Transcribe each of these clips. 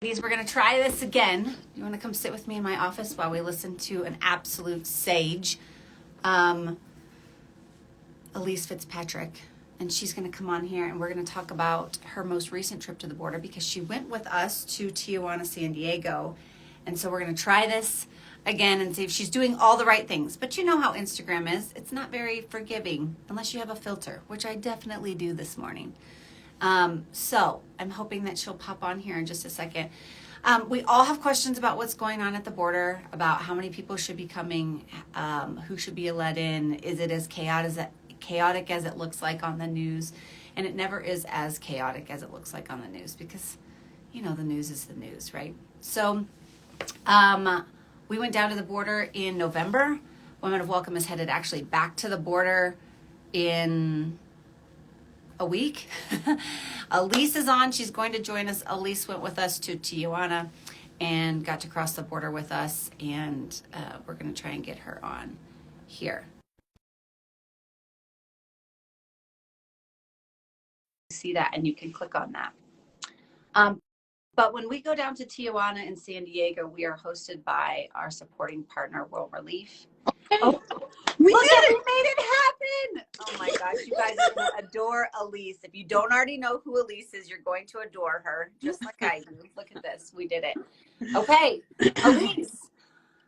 Ladies, we're going to try this again. You want to come sit with me in my office while we listen to an absolute sage, Elyse Fitzpatrick. And she's going to come on here and we're going to talk about her most recent trip to the border because she went with us to Tijuana, San Diego. And so we're going to try this again and see if she's doing all the right things. But you know how Instagram is. It's not very forgiving unless you have a filter, which I definitely do this morning. So I'm hoping that she'll pop on here in just a second. We all have questions about what's going on at the border, about how many people should be coming, who should be let in. Is it as chaotic as it looks like on the news? And it never is as chaotic as it looks like on the news because, you know, the news is the news, right? So we went down to the border in November. Women of Welcome is headed actually back to the border in a week. Elyse is on. She's going to join us. Elyse went with us to Tijuana and got to cross the border with us, and we're going to try and get her on here. See that, and you can click on that. But when we go down to Tijuana and San Diego, we are hosted by our supporting partner, World Relief. Oh, we made it happen. Oh my gosh, you guys are going to adore Elyse. If you don't already know who Elyse is, you're going to adore her, just like I do. Look at this. We did it. Okay, Elyse.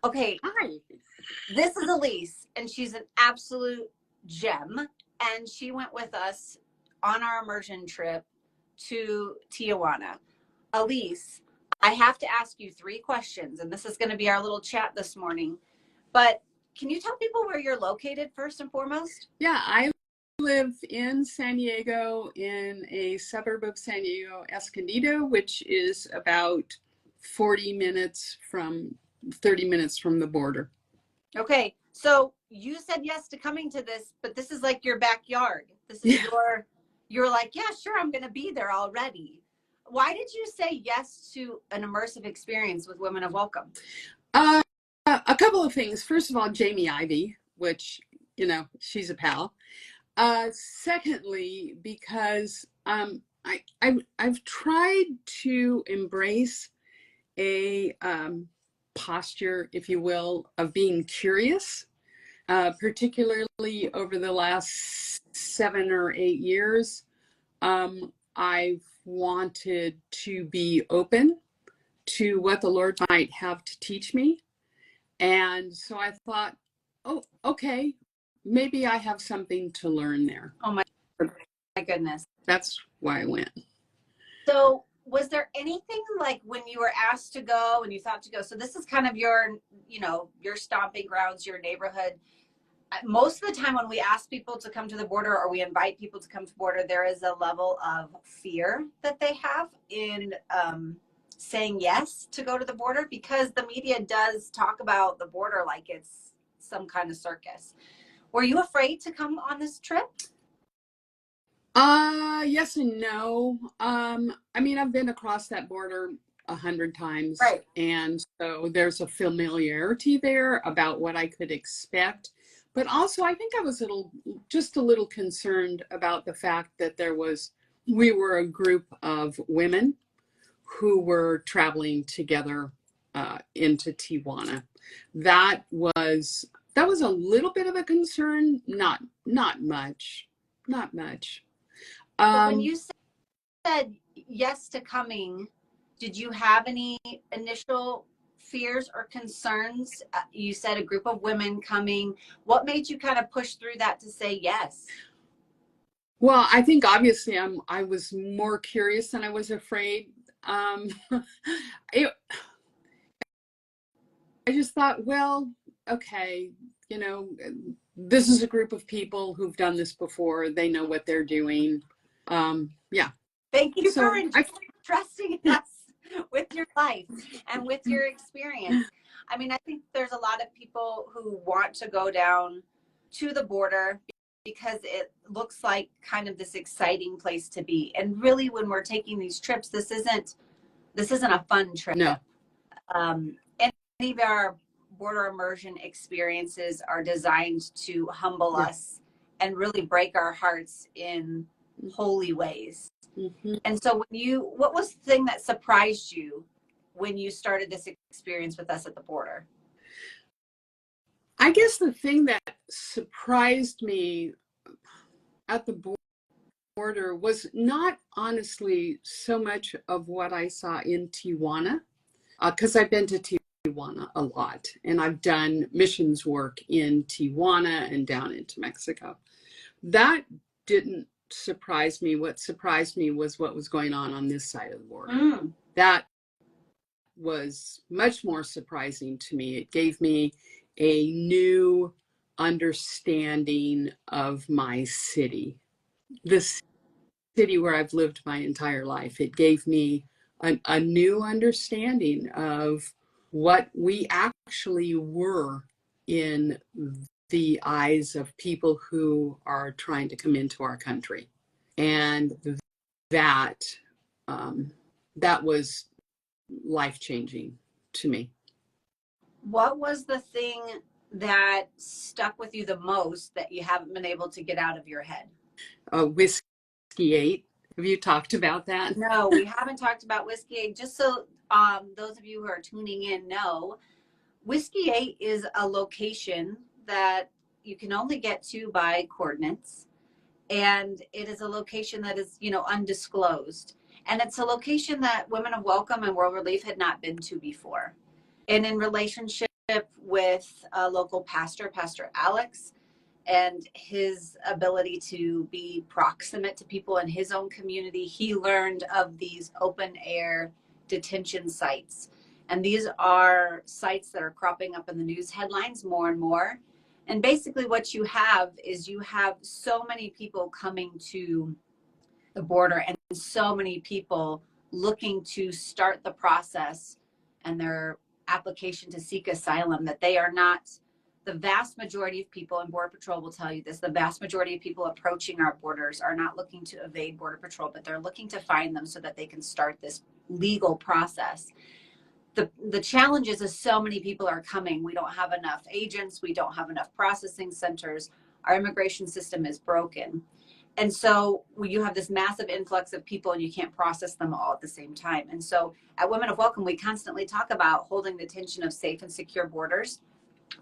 Okay. Hi. This is Elyse, and she's an absolute gem. And she went with us on our immersion trip to Tijuana. Elyse, I have to ask you 3 questions, and this is going to be our little chat this morning. But can you tell people where you're located first and foremost? Yeah, I live in San Diego in a suburb of San Diego, Escondido, which is about 30 minutes from the border. Okay, so you said yes to coming to this, but this is like your backyard. This is you're like, yeah, sure, I'm going to be there already. Why did you say yes to an immersive experience with Women of Welcome? A couple of things. First of all, Jamie Ivey, which, you know, she's a pal. Secondly, because I've tried to embrace a posture, if you will, of being curious, particularly over the last 7 or 8 years. I've wanted to be open to what the Lord might have to teach me. And so I thought, oh, okay, maybe I have something to learn there. Oh my goodness. That's why I went. So was there anything like when you were asked to go and you thought to go, so this is kind of your, you know, your stomping grounds, your neighborhood. Most of the time when we ask people to come to the border or we invite people to come to the border, there is a level of fear that they have in saying yes to go to the border because the media does talk about the border like it's some kind of circus. Were you afraid to come on this trip? Yes and no. I mean, I've been across that border 100 times. Right. And so there's a familiarity there about what I could expect. But also, I think I was just a little concerned about the fact that we were a group of women who were traveling together into Tijuana. That was a little bit of a concern. Not much. But when you said yes to coming, did you have any initial fears or concerns? You said a group of women coming. What made you kind of push through that to say yes? Well, I think obviously I was more curious than I was afraid. I just thought, well, okay, you know, this is a group of people who've done this before. They know what they're doing. Yeah. Thank you for trusting us with your life and with your experience. I mean, I think there's a lot of people who want to go down to the border because it looks like kind of this exciting place to be. And really, when we're taking these trips, this isn't a fun trip. No. Any of our border immersion experiences are designed to humble us and really break our hearts in holy ways. Mm-hmm. And so what was the thing that surprised you when you started this experience with us at the border? I guess the thing that surprised me at the border was not honestly so much of what I saw in Tijuana, because I've been to Tijuana a lot and I've done missions work in Tijuana and down into Mexico. That didn't surprise me. What surprised me was what was going on this side of the border. That was much more surprising to me. It gave me a new understanding of my city, the city where I've lived my entire life. It gave me a new understanding of what we actually were in the eyes of people who are trying to come into our country. And that that was life-changing to me. What was the thing that stuck with you the most that you haven't been able to get out of your head? Whiskey 8. Have you talked about that? No, we haven't talked about Whiskey 8. Just so those of you who are tuning in know, Whiskey 8 is a location that you can only get to by coordinates. And it is a location that is, undisclosed. And it's a location that Women of Welcome and World Relief had not been to before. And in relationship with a local pastor, Pastor Alex, and his ability to be proximate to people in his own community, he learned of these open air detention sites. And these are sites that are cropping up in the news headlines more and more. And basically what you have is you have so many people coming to the border and so many people looking to start the process and their application to seek asylum that they are not, the vast majority of people, and Border Patrol will tell you this, the vast majority of people approaching our borders are not looking to evade Border Patrol, but they're looking to find them so that they can start this legal process. The challenge is so many people are coming. We don't have enough agents. We don't have enough processing centers. Our immigration system is broken. And so you have this massive influx of people and you can't process them all at the same time. And so at Women of Welcome, we constantly talk about holding the tension of safe and secure borders,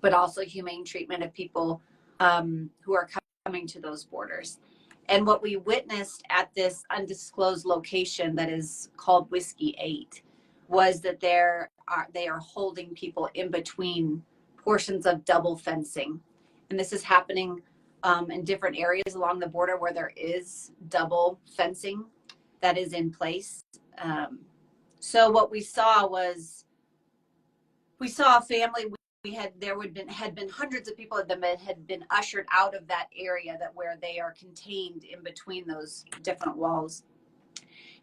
but also humane treatment of people who are coming to those borders. And what we witnessed at this undisclosed location that is called Whiskey 8 was that they are holding people in between portions of double fencing. And this is happening in different areas along the border where there is double fencing that is in place. So what we saw was, we saw a family. Had been hundreds of people that had been ushered out of that area that where they are contained in between those different walls.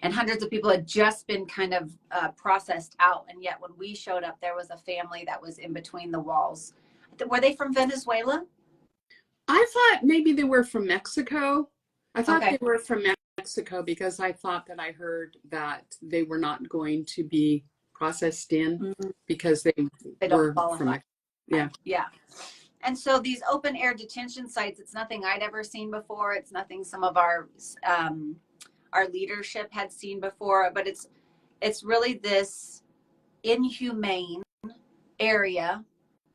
And hundreds of people had just been kind of processed out. And yet when we showed up, there was a family that was in between the walls. Were they from Venezuela? I thought maybe they were from Mexico. I thought Okay. they were from Mexico because I thought that I heard that they were not going to be processed in because they don't were qualify. from Mexico. Yeah. Yeah. And so these open air detention sites, it's nothing I'd ever seen before. It's nothing some of our leadership had seen before, but it's really this inhumane area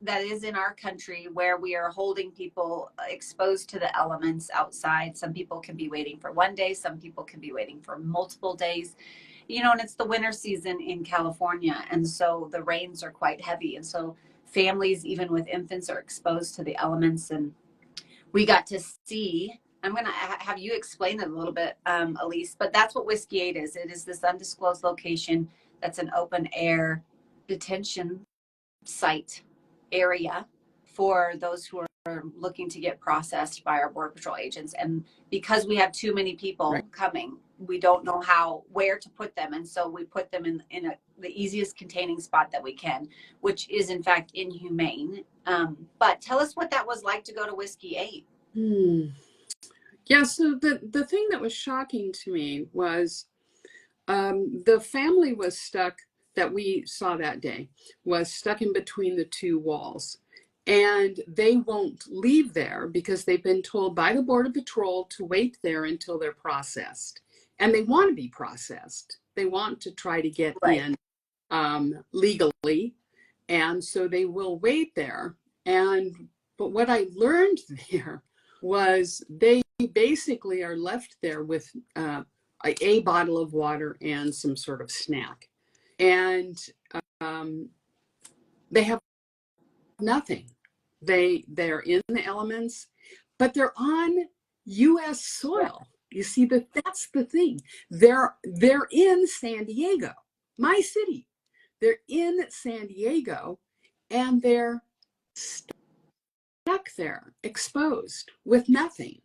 that is in our country where we are holding people exposed to the elements outside. Some people can be waiting for one day, some people can be waiting for multiple days, and it's the winter season in California, and so the rains are quite heavy, and so families even with infants are exposed to the elements. And we got to see, I'm going to have you explain it a little bit, Elyse, but that's what Whiskey 8 is. It is this undisclosed location that's an open air detention site area for those who are looking to get processed by our Border Patrol agents. And because we have too many people coming, we don't know where to put them. And so we put them in the easiest containing spot that we can, which is in fact inhumane. But tell us what that was like to go to Whiskey 8. Yeah, so the thing that was shocking to me was the family was stuck, that we saw that day, was stuck in between the two walls. And they won't leave there because they've been told by the Border Patrol to wait there until they're processed. And they want to be processed. They want to try to get in. legally, and so they will wait there. But what I learned there was they basically are left there with a bottle of water and some sort of snack, and um, they have nothing. They're in the elements, but they're on U.S. soil. You see, that's the thing. They're in San Diego, my city. They're in San Diego, and they're stuck there, exposed with nothing.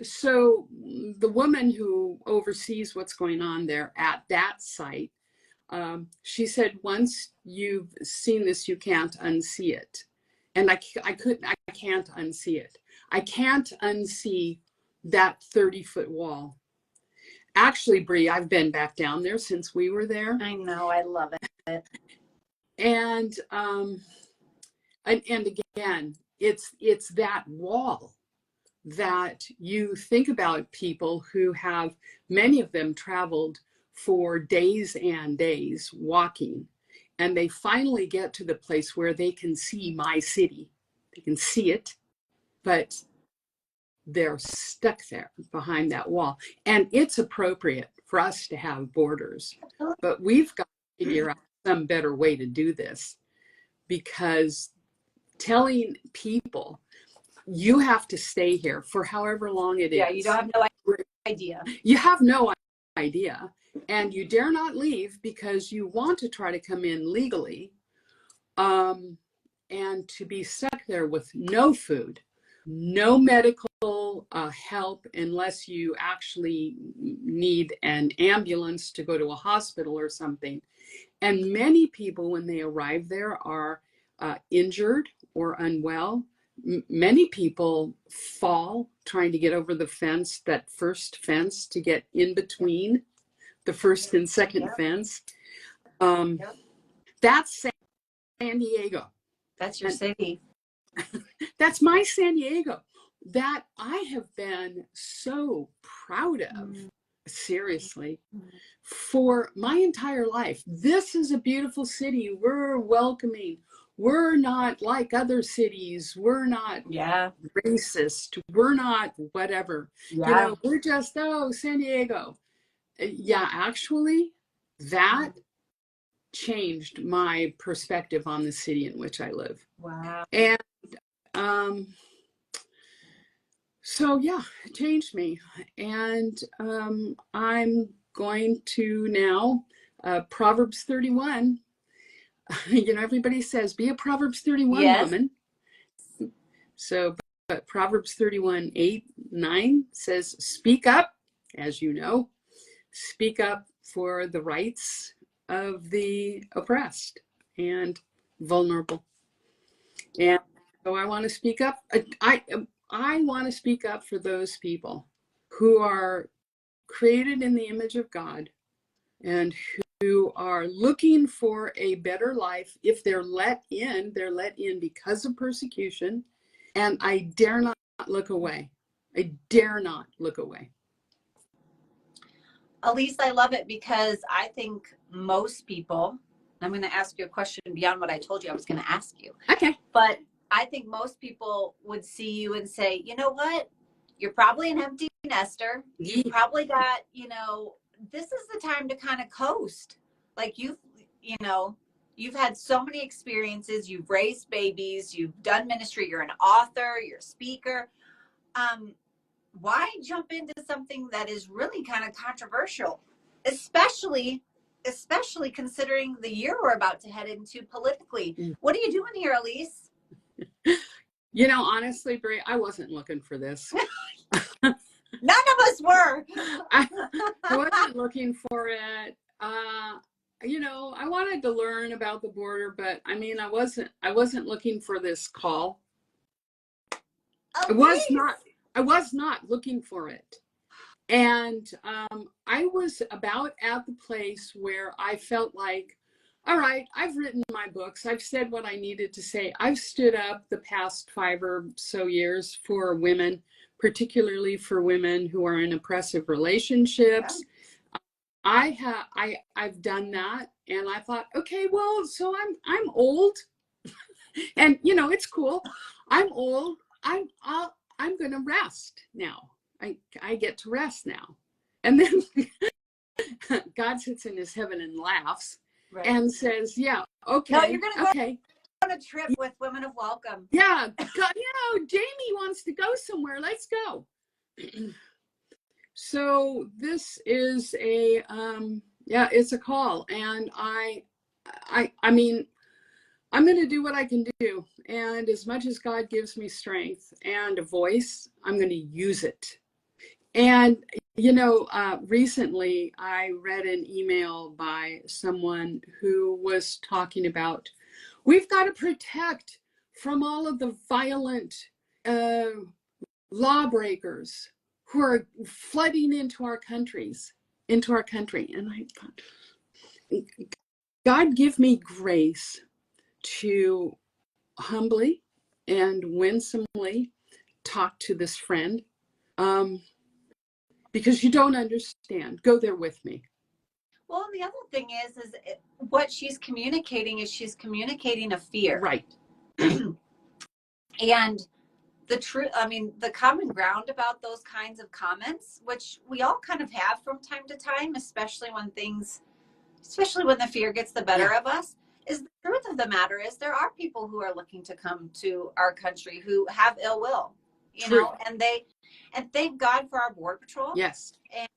So the woman who oversees what's going on there at that site, she said, once you've seen this, you can't unsee it. And I can't unsee it. I can't unsee that 30-foot wall. Actually, Bree, I've been back down there since we were there. I know, I love it. And again, it's that wall that you think about people who have, many of them traveled for days and days walking, and they finally get to the place where they can see my city. They can see it, but they're stuck there behind that wall. And it's appropriate for us to have borders, but we've got to figure out some better way to do this, because telling people you have to stay here for however long it is. Yeah, you don't have no idea. You have no idea. And you dare not leave because you want to try to come in legally. And to be stuck there with no food, no medical help, unless you actually need an ambulance to go to a hospital or something. And many people, when they arrive there, are injured or unwell. Many people fall trying to get over the fence, that first fence, to get in between the first and second fence. That's San Diego. That's your city. That's my San Diego that I have been so proud of, seriously, for my entire life. This is a beautiful city. We're welcoming. We're not like other cities. We're not racist. We're not whatever. Yeah. You know, we're just, San Diego. Yeah, actually, that changed my perspective on the city in which I live. Wow. And so, yeah, it changed me. And I'm going to now, Proverbs 31. You know, everybody says, be a Proverbs 31 woman. So, but Proverbs 31, 8, 9 says, speak up, as you know, speak up for the rights of the oppressed and vulnerable. And so I want to speak up. I want to speak up for those people who are created in the image of God and who are looking for a better life. If they're let in because of persecution. And I dare not look away. I dare not look away. Elyse, I love it, because I think most people, I'm going to ask you a question beyond what I told you I was going to ask you. Okay. But I think most people would see you and say, you know what? You're probably an empty nester. You probably got, you know, this is the time to kind of coast. Like you've had so many experiences. You've raised babies. You've done ministry. You're an author. You're a speaker. Why jump into something that is really kind of controversial, especially considering the year we're about to head into politically? What are you doing here, Elyse? You know, honestly, Brie, I wasn't looking for this. None of us were. I wasn't looking for it. You know, I wanted to learn about the border, but I mean, I wasn't looking for this call. I was not looking for it. And I was about at the place where I felt like, all right, I've written my books. I've said what I needed to say. I've stood up the past 5 or so years for women, particularly for women who are in oppressive relationships. I've done that, and I thought, okay, well, so I'm old, and it's cool. I'm old. I'm gonna rest now. I get to rest now. And then God sits in his heaven and laughs, right, and says, yeah, okay. No, you're gonna go okay. on a trip with Women of Welcome. Yeah, God, Jamie wants to go somewhere. Let's go. So this is it's a call, and I mean, I'm going to do what I can do, and as much as God gives me strength and a voice, I'm going to use it. And recently I read an email by someone who was talking about, we've got to protect from all of the violent lawbreakers who are flooding into our country. And I thought, God, give me grace to humbly and winsomely talk to this friend, because you don't understand. Go there with me. Well, and the other thing is what she's communicating a fear. Right. And the truth, I mean, the common ground about those kinds of comments, which we all kind of have from time to time, especially when the fear gets the better of us, is the truth of the matter is there are people who are looking to come to our country who have ill will, and thank God for our Border Patrol. Yes. And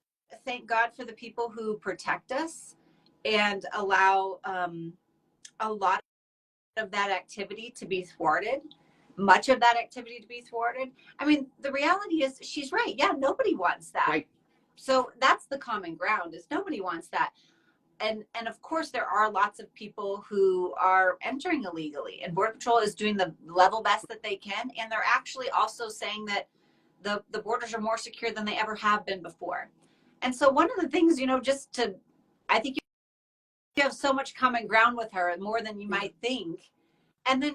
thank God for the people who protect us and allow a lot of that activity to be thwarted. Much of that activity to be thwarted. I mean, the reality is she's right. Yeah, nobody wants that. Right. So that's the common ground, is nobody wants that. And of course there are lots of people who are entering illegally, and Border Patrol is doing the level best that they can. And they're actually also saying that the borders are more secure than they ever have been before. And so one of the things, I think you have so much common ground with her, more than you might think. And then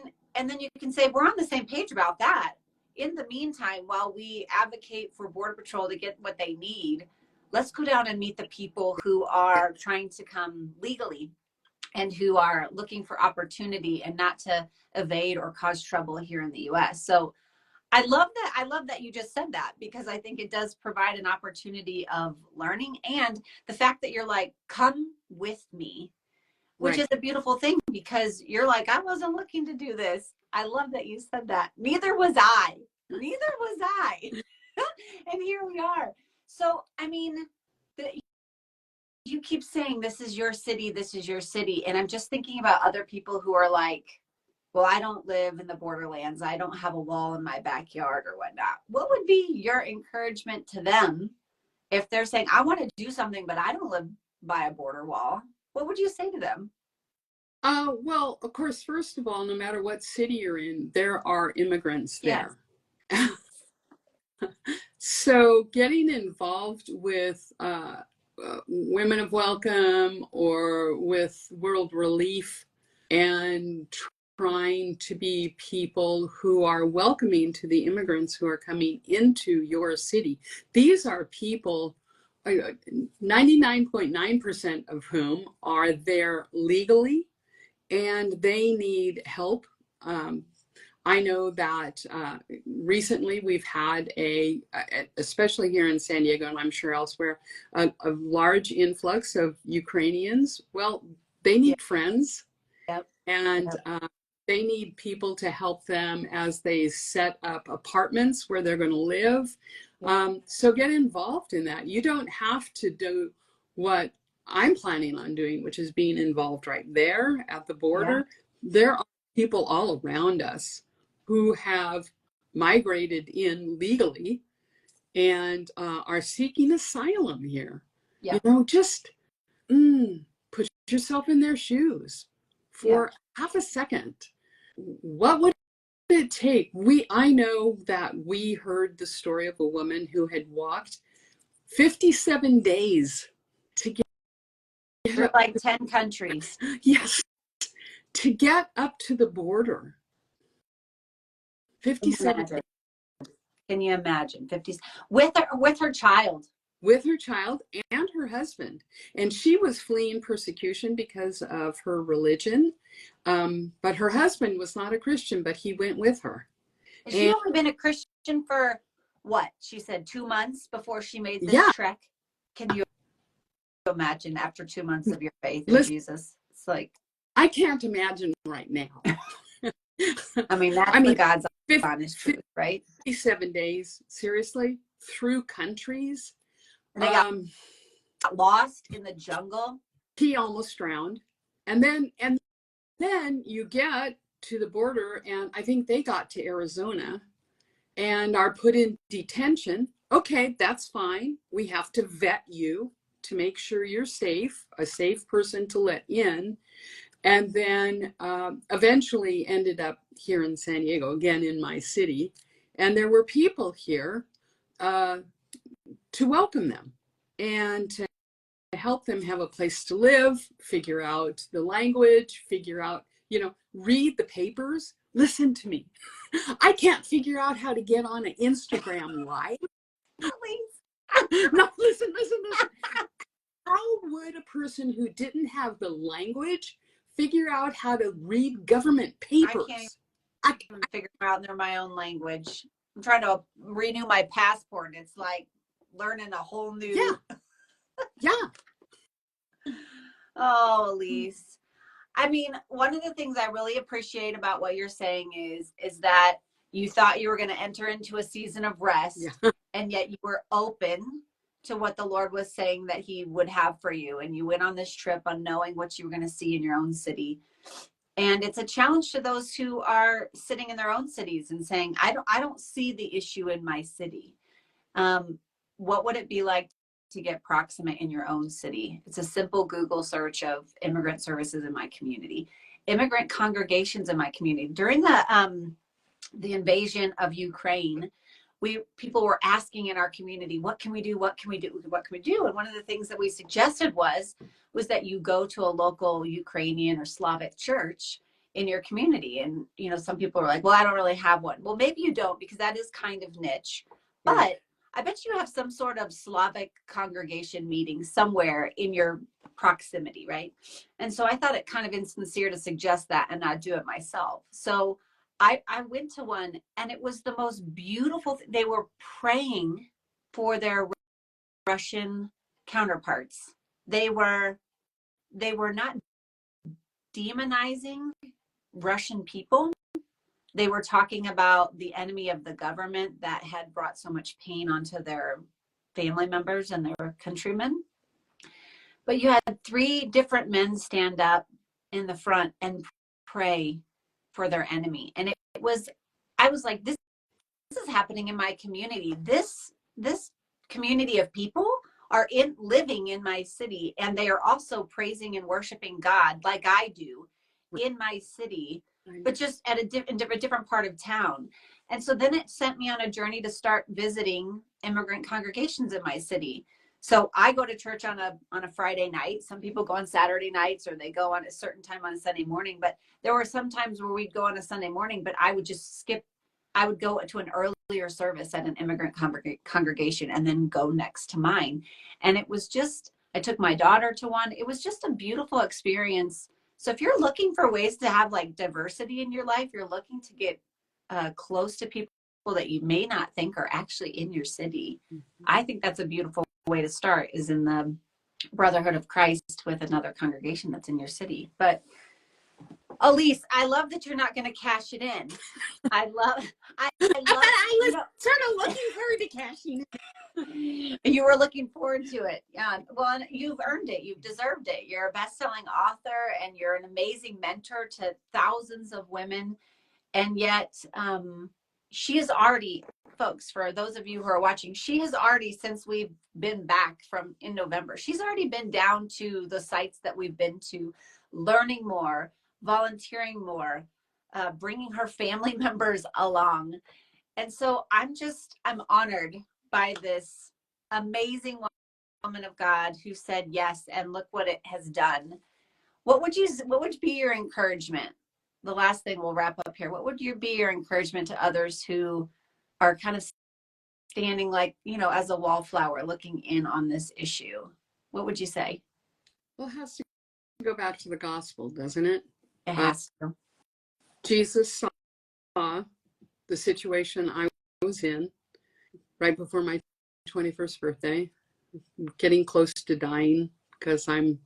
you can say, we're on the same page about that. In the meantime, while we advocate for Border Patrol to get what they need, let's go down and meet the people who are trying to come legally and who are looking for opportunity and not to evade or cause trouble here in the U.S. So I love that you just said that, because I think it does provide an opportunity of learning, and the fact that you're like, come with me, which is a beautiful thing, because you're like, I wasn't looking to do this. I love that you said that. Neither was I. And here we are. So, I mean, you keep saying this is your city. And I'm just thinking about other people who are like, well, I don't live in the borderlands. I don't have a wall in my backyard or whatnot. What would be your encouragement to them if they're saying, I want to do something, but I don't live by a border wall? What would you say to them? Well, of course, first of all, no matter what city you're in, there are immigrants there. Yes. So getting involved with Women of Welcome or with World Relief and trying to be people who are welcoming to the immigrants who are coming into your city. These are people, 99.9% of whom are there legally, and they need help. I know that recently we've had especially here in San Diego, and I'm sure elsewhere, a large influx of Ukrainians. Well, they need friends. Yep. And they need people to help them as they set up apartments where they're going to live. So get involved in that. You don't have to do what I'm planning on doing, which is being involved right there at the border. Yeah. There are people all around us who have migrated in legally and are seeking asylum here. Yeah. Just put yourself in their shoes for half a second. What would it take? I know that we heard the story of a woman who had walked 57 days to get through like 10 countries. Yes, to get up to the border. 57 days. Can you imagine? 50 with her child. with her child and her husband. And she was fleeing persecution because of her religion. But her husband was not a Christian, but he went with her. Has she And only been a Christian for what? She said 2 months before she made this yeah, trek. Can you imagine after 2 months of your faith in listen, Jesus? It's like, I can't imagine right now. I mean, that's I the mean, God's honest truth, right? 57 days, seriously, through countries. And they got Um, lost in the jungle. he almost drowned. And then you get to the border, and I think they got to Arizona and are put in detention. Okay, that's fine. We have to vet you to make sure you're safe, a safe person to let in. And then eventually ended up here in San Diego, again in my city. And there were people here to welcome them and to help them have a place to live, figure out the language, figure out, read the papers. Listen to me. I can't figure out how to get on an Instagram live. No, listen. How would a person who didn't have the language figure out how to read government papers? I can't even figure them out in my own language. I'm trying to renew my passport. It's like learning a whole new. Yeah. Oh, Elyse. I mean, one of the things I really appreciate about what you're saying is that you thought you were going to enter into a season of rest, and yet you were open to what the Lord was saying that he would have for you. And you went on this trip unknowing what you were going to see in your own city. And it's a challenge to those who are sitting in their own cities and saying, I don't see the issue in my city. What would it be like to get proximate in your own city? It's a simple Google search of immigrant services in my community, immigrant congregations in my community. During the invasion of Ukraine, people were asking in our community, what can we do? What can we do? What can we do? And one of the things that we suggested was that you go to a local Ukrainian or Slavic church in your community. And, some people are like, well, I don't really have one. Well, maybe you don't, because that is kind of niche, but I bet you have some sort of Slavic congregation meeting somewhere in your proximity, right? And so I thought it kind of insincere to suggest that and not do it myself. So I went to one, and it was the most beautiful thing. They were praying for their Russian counterparts. They were not demonizing Russian people. They were talking about the enemy of the government that had brought so much pain onto their family members and their countrymen. But you had 3 different men stand up in the front and pray for their enemy. And I was like, this is happening in my community. This community of people are living in my city, and they are also praising and worshiping God like I do in my city, but just at a different part of town. And so then it sent me on a journey to start visiting immigrant congregations in my city. So I go to church on a Friday night. Some people go on Saturday nights, or they go on a certain time on a Sunday morning. But there were some times where we'd go on a Sunday morning, but I would just skip. I would go to an earlier service at an immigrant congregation and then go next to mine. And it was just, I took my daughter to one. It was just a beautiful experience. So if you're looking for ways to have like diversity in your life, you're looking to get close to people that you may not think are actually in your city. I think that's a beautiful way to start, is in the Brotherhood of Christ with another congregation that's in your city. But Elyse, I love that you're not going to cash it in. I love I was sort of looking forward to cashing it. You were looking forward to it. Yeah. Well, and you've earned it. You've deserved it. You're a best-selling author, and you're an amazing mentor to thousands of women. And yet, she is already, folks, for those of you who are watching, she has already, since we've been back in November, she's already been down to the sites that we've been to, learning more, volunteering more, bringing her family members along. And so I'm honored by this amazing woman of God who said yes, and look what it has done. What would be your encouragement? The last thing, we'll wrap up here. What would be your encouragement to others who are kind of standing like, as a wallflower looking in on this issue? What would you say? Well, it has to go back to the gospel, doesn't it? It has to. Jesus saw the situation I was in right before my 21st birthday, getting close to dying because I'm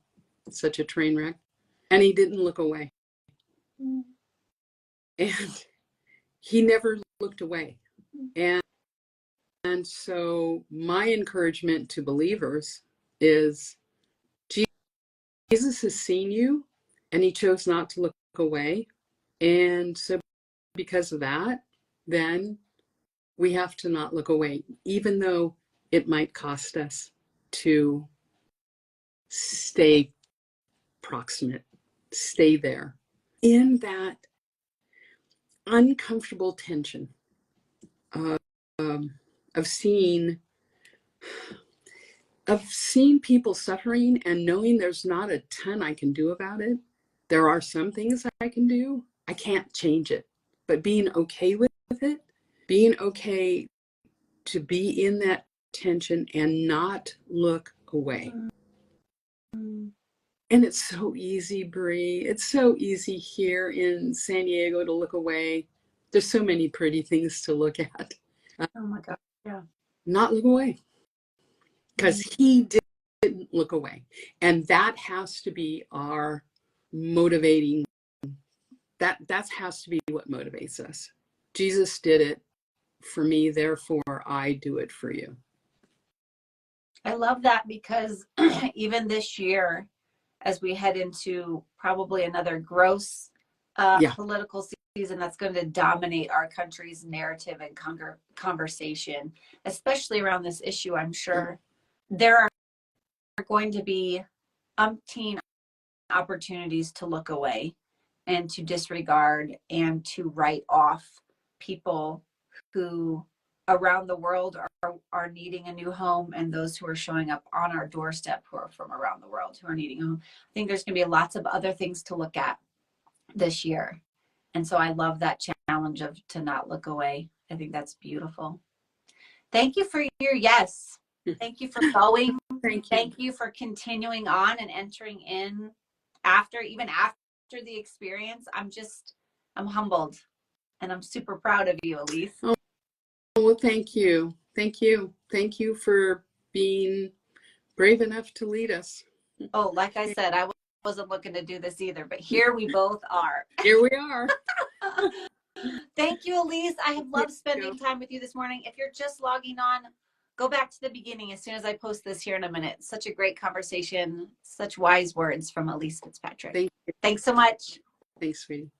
such a train wreck. And he didn't look away. Mm. And he never looked away. And so my encouragement to believers is Jesus has seen you and he chose not to look away. And so because of that, then we have to not look away, even though it might cost us to stay proximate, stay there in that uncomfortable tension of, of seeing people suffering and knowing there's not a ton I can do about it. There are some things I can do. I can't change it, but being okay with it, being okay to be in that tension and not look away. And it's so easy, Bree. It's so easy here in San Diego to look away. There's so many pretty things to look at. Oh my God. Yeah. Not look away. Because he didn't look away. And that has to be our motivating. That has to be what motivates us. Jesus did it for me, therefore I do it for you. I love that because even this year, as we head into probably another gross political season that's going to dominate our country's narrative and conversation, especially around this issue, I'm sure there are going to be umpteen opportunities to look away and to disregard and to write off people who around the world are needing a new home, and those who are showing up on our doorstep who are from around the world who are needing a home. I think there's going to be lots of other things to look at this year. And so I love that challenge of to not look away. I think that's beautiful. Thank you for your yes. Thank you for going. Thank you for continuing on and entering in even after the experience. I'm humbled and I'm super proud of you, Elyse. Oh, well, thank you. Thank you. Thank you for being brave enough to lead us. Oh, like I said, I wasn't looking to do this either, but here we both are. Here we are. Thank you, Elyse. I have loved spending time with you this morning. If you're just logging on, go back to the beginning as soon as I post this here in a minute. Such a great conversation, such wise words from Elyse Fitzpatrick. Thank you. Thanks so much. Thanks, sweetie.